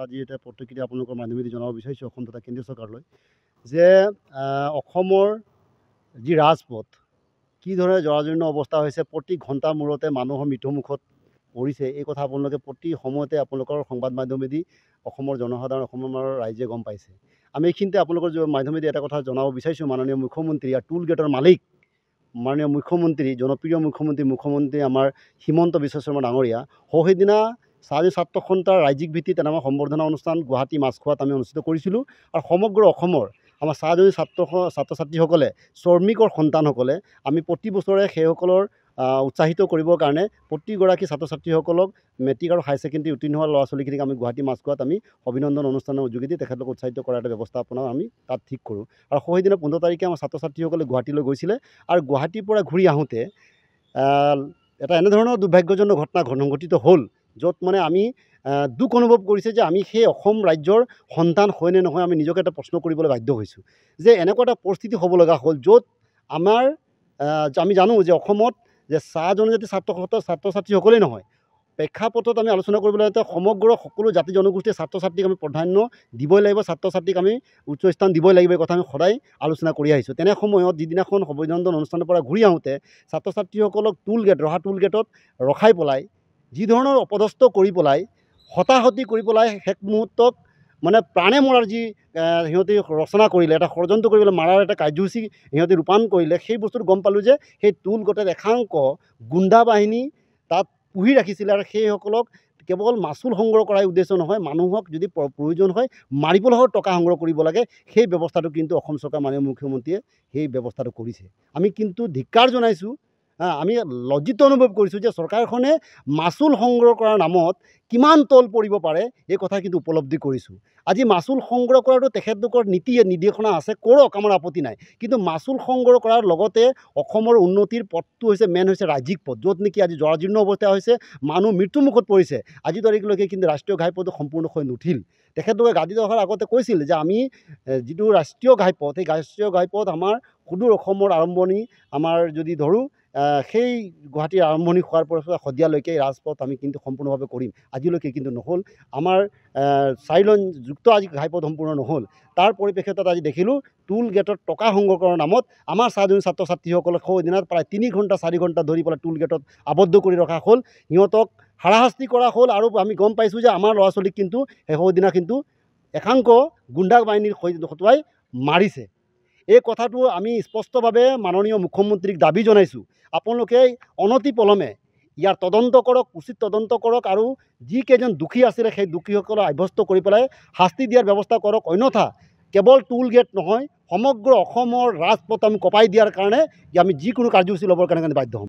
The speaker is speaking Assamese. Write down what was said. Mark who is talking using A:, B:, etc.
A: আজি এটা প্ৰতিক্ৰিয়া আপোনালোকৰ মাধ্যমেদি জনাব বিচাৰিছোঁ অসম তথা কেন্দ্ৰীয় চৰকাৰলৈ যে অসমৰ যি ৰাজপথ কি ধৰণে জৰাজীৰ্ণ অৱস্থা হৈছে, প্ৰতি ঘণ্টাৰ মূৰতে মানুহৰ মৃত্যুমুখত পৰিছে। এই কথা আপোনালোকে প্ৰতি সময়তে আপোনালোকৰ সংবাদ মাধ্যমেদি অসমৰ জনসাধাৰণ, অসমৰ ৰাইজে গম পাইছে। আমি এইখিনিতে আপোনালোকৰ মাধ্যমেদি এটা কথা জনাব বিচাৰিছোঁ, মাননীয় মুখ্যমন্ত্ৰী আৰু টুল গেটৰ মালিক মাননীয় মুখ্যমন্ত্ৰী, জনপ্ৰিয় মুখ্যমন্ত্ৰী আমাৰ হিমন্ত বিশ্ব শৰ্মা ডাঙৰীয়া সেইদিনা ছাত্ৰ সন্থাৰ ৰাজ্যিক ভিত্তিত আমাৰ সম্বৰ্ধনা অনুষ্ঠান গুৱাহাটী মাছখোৱাত আমি অনুষ্ঠিত কৰিছিলোঁ। আৰু সমগ্ৰ অসমৰ আমাৰ ছাত্ৰ ছাত্ৰীসকলে, শ্ৰমিকৰ সন্তানসকলে আমি প্ৰতি বছৰে সেইসকলৰ উৎসাহিত কৰিবৰ কাৰণে প্ৰতিগৰাকী ছাত্ৰ ছাত্ৰীসকলক মেট্ৰিক আৰু হায়াৰ ছেকেণ্ডেৰী উত্তীৰ্ণ হোৱা ল'ৰা ছোৱালীখিনিক আমি গুৱাহাটী মাছখোৱাত আমি অভিনন্দন অনুষ্ঠানৰ যোগেদি তেখেতলোকক উৎসাহিত কৰাৰ এটা ব্যৱস্থাপনা আমি তাত ঠিক কৰোঁ। আৰু সেইদিনা 15 তাৰিখে আমাৰ ছাত্ৰ ছাত্ৰীসকলে গুৱাহাটীলৈ গৈছিলে। আৰু গুৱাহাটীৰ পৰা ঘূৰি আহোঁতে এটা এনেধৰণৰ দুৰ্ভাগ্যজনক ঘটনা সংঘটিত হ'ল, য'ত মানে আমি দুখ অনুভৱ কৰিছে যে আমি সেই অসম ৰাজ্যৰ সন্তান হয় নে নহয়, আমি নিজকে এটা প্ৰশ্ন কৰিবলৈ বাধ্য হৈছোঁ যে এনেকুৱা এটা পৰিস্থিতি হ'ব লগা হ'ল, য'ত আমাৰ আমি জানো যে অসমত যে চাহ জনজাতি ছাত্ৰ ছাত্ৰীসকলেই নহয়, প্ৰেক্ষাপটত আমি আলোচনা কৰিবলৈ সমগ্ৰ সকলো জাতি জনগোষ্ঠীৰ ছাত্ৰ ছাত্ৰীক আমি প্ৰাধান্য দিবই লাগিব, ছাত্ৰ ছাত্ৰীক আমি উচ্চ স্থান দিবই লাগিব। এই কথা আমি সদায় আলোচনা কৰি আহিছোঁ। তেনে সময়ত যিদিনাখন অভিনন্দন অনুষ্ঠানৰ পৰা ঘূৰি আহোঁতে ছাত্ৰ ছাত্ৰীসকলক ৰহা টুল গেটত ৰখাই পেলাই যি ধৰণৰ অপদস্থ কৰি পেলাই, হতাহতি কৰি পেলাই শেষ মুহূৰ্তত মানে প্ৰাণে মৰাৰ যি সিহঁতে ৰচনা কৰিলে, এটা ষড়যন্ত্ৰ কৰি পেলাই মাৰাৰ এটা কাৰ্যসূচী সিহঁতে ৰূপায়ণ কৰিলে, সেই বস্তুটো গম পালোঁ যে সেই টুল গেটত একাংক গুণ্ডা বাহিনী তাত পুহি ৰাখিছিলে। আৰু সেইসকলক কেৱল মাচুল সংগ্ৰহ কৰাৰ উদ্দেশ্য নহয়, মানুহক যদি প্ৰয়োজন হয় মাৰিবলৈও টকা সংগ্ৰহ কৰিব লাগে, সেই ব্যৱস্থাটো কিন্তু অসম চৰকাৰ মাননীয় মুখ্যমন্ত্ৰীয়ে সেই ব্যৱস্থাটো কৰিছে। আমি কিন্তু ধিক্কাৰ জনাইছোঁ। আমি লজ্জিত অনুভৱ কৰিছোঁ যে চৰকাৰখনে মাচুল সংগ্ৰহ কৰাৰ নামত কিমান তল পৰিব পাৰে এই কথা কিন্তু উপলব্ধি কৰিছোঁ। আজি মাচুল সংগ্ৰহ কৰাটো তেখেতলোকৰ নীতি নিৰ্দেশনা আছে, কৰক, আমাৰ আপত্তি নাই। কিন্তু মাচুল সংগ্ৰহ কৰাৰ লগতে অসমৰ উন্নতিৰ পথটো হৈছে মেইন হৈছে ৰাজ্যিক পথ, য'ত নেকি আজি জৰাজীৰ্ণ অৱস্থা হৈছে, মানুহ মৃত্যুমুখত পৰিছে। আজি তাৰিখলৈকে কিন্তু ৰাষ্ট্ৰীয় ঘাইপথটো সম্পূৰ্ণ হৈ নুঠিল। তেখেতলোকে গাদীত অহাৰ আগতে কৈছিল যে আমি যিটো ৰাষ্ট্ৰীয় ঘাইপথ, সেই ৰাষ্ট্ৰীয় ঘাইপথ আমাৰ সুদূৰ অসমৰ আৰম্ভণি, আমাৰ যদি ধৰোঁ সেই গুৱাহাটীৰ আৰম্ভণি হোৱাৰ পৰা শদিয়ালৈকে এই ৰাজপথ আমি কিন্তু সম্পূৰ্ণভাৱে কৰিম। আজিলৈকে কিন্তু নহ'ল। আমাৰ 4 লেনযুক্ত আজি ঘাইপথ সম্পূৰ্ণ নহ'ল। তাৰ পৰিপ্ৰেক্ষিতত আজি দেখিলোঁ টুল গেটত টকা সংগ্ৰহ কৰাৰ নামত আমাৰ ছাত্ৰ ছাত্ৰীসকলক সেইদিনাত প্ৰায় 3 ঘণ্টা 4 ঘণ্টা ধৰি পেলাই টুল গেটত আবদ্ধ কৰি ৰখা হ'ল, সিহঁতক হাৰাশাস্তি কৰা হ'ল। আৰু আমি গম পাইছোঁ যে আমাৰ ল'ৰা ছোৱালীক কিন্তু সেইদিনা কিন্তু একাংক গুণ্ডা বাহিনীৰ হতুৱাই মাৰিছে। এই কথাটো আমি স্পষ্টভাৱে মাননীয় মুখ্যমন্ত্ৰীক দাবী জনাইছোঁ, আপোনালোকে অনতিপলমে ইয়াৰ তদন্ত কৰক, উচিত তদন্ত কৰক, আৰু যিকেইজন দোষী আছিলে সেই দোষীসকলক সাব্যস্ত কৰি পেলাই শাস্তি দিয়াৰ ব্যৱস্থা কৰক। অন্যথা কেৱল টুল গেট নহয়, সমগ্ৰ অসমৰ ৰাজপথ আমি কঁপাই দিয়াৰ কাৰণে আমি যিকোনো কাৰ্যসূচী ল'বৰ কাৰণে বাধ্য হ'ম।